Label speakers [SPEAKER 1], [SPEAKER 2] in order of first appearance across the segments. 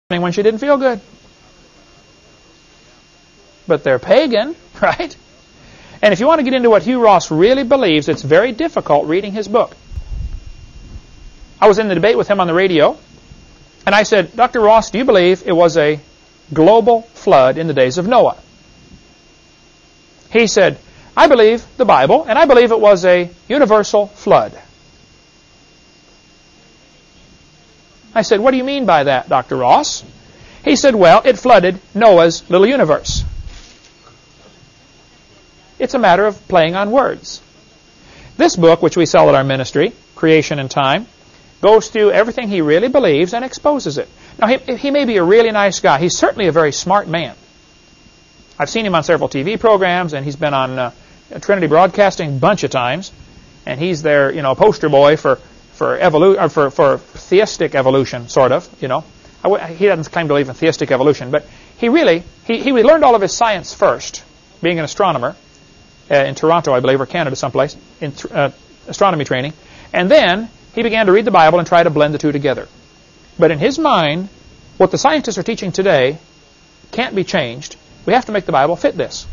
[SPEAKER 1] when she didn't feel good. But they're pagan, right? And if you want to get into what Hugh Ross really believes, it's very difficult reading his book. I was in the debate with him on the radio, and I said, Dr. Ross, do you believe it was a global flood in the days of Noah? He said, I believe the Bible, and I believe it was a universal flood. I said, what do you mean by that, Dr. Ross? He said, well, it flooded Noah's little universe. It's a matter of playing on words. This book, which we sell at our ministry, Creation and Time, goes through everything he really believes and exposes it. Now, he may be a really nice guy. He's certainly a very smart man. I've seen him on several TV programs, and he's been on Trinity Broadcasting a bunch of times, and he's their, poster boy for theistic evolution, sort of, He doesn't claim to believe in theistic evolution, but he learned all of his science first, being an astronomer in Toronto, I believe, or Canada someplace, in astronomy training. And then he began to read the Bible and try to blend the two together. But in his mind, what the scientists are teaching today can't be changed. We have to make the Bible fit this.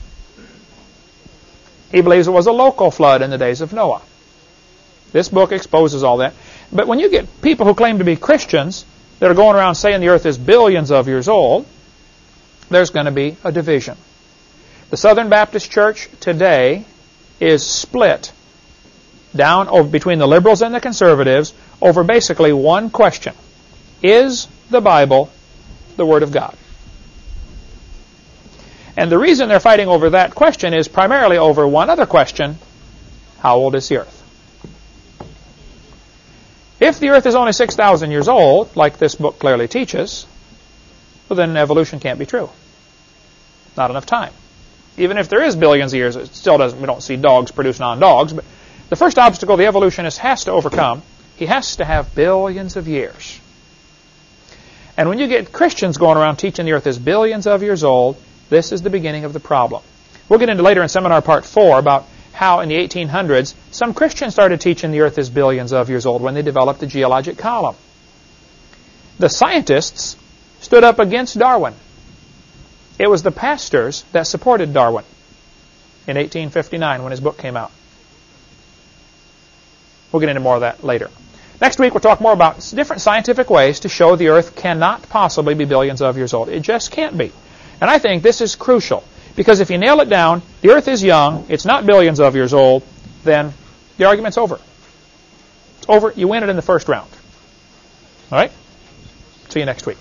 [SPEAKER 1] He believes it was a local flood in the days of Noah. This book exposes all that. But when you get people who claim to be Christians that are going around saying the earth is billions of years old, there's going to be a division. The Southern Baptist Church today is split down between the liberals and the conservatives over basically one question. Is the Bible the Word of God? And the reason they're fighting over that question is primarily over one other question. How old is the earth? If the earth is only 6,000 years old, like this book clearly teaches, well, then evolution can't be true. Not enough time. Even if there is billions of years, it still doesn't. We don't see dogs produce non-dogs. But the first obstacle the evolutionist has to overcome, he has to have billions of years. And when you get Christians going around teaching the earth is billions of years old, this is the beginning of the problem. We'll get into later in Seminar Part 4 about how in the 1800s some Christians started teaching the earth is billions of years old when they developed the geologic column. The scientists stood up against Darwin. It was the pastors that supported Darwin in 1859 when his book came out. We'll get into more of that later. Next week we'll talk more about different scientific ways to show the earth cannot possibly be billions of years old. It just can't be. And I think this is crucial, because if you nail it down, the earth is young, it's not billions of years old, then the argument's over. It's over. You win it in the first round. All right? See you next week.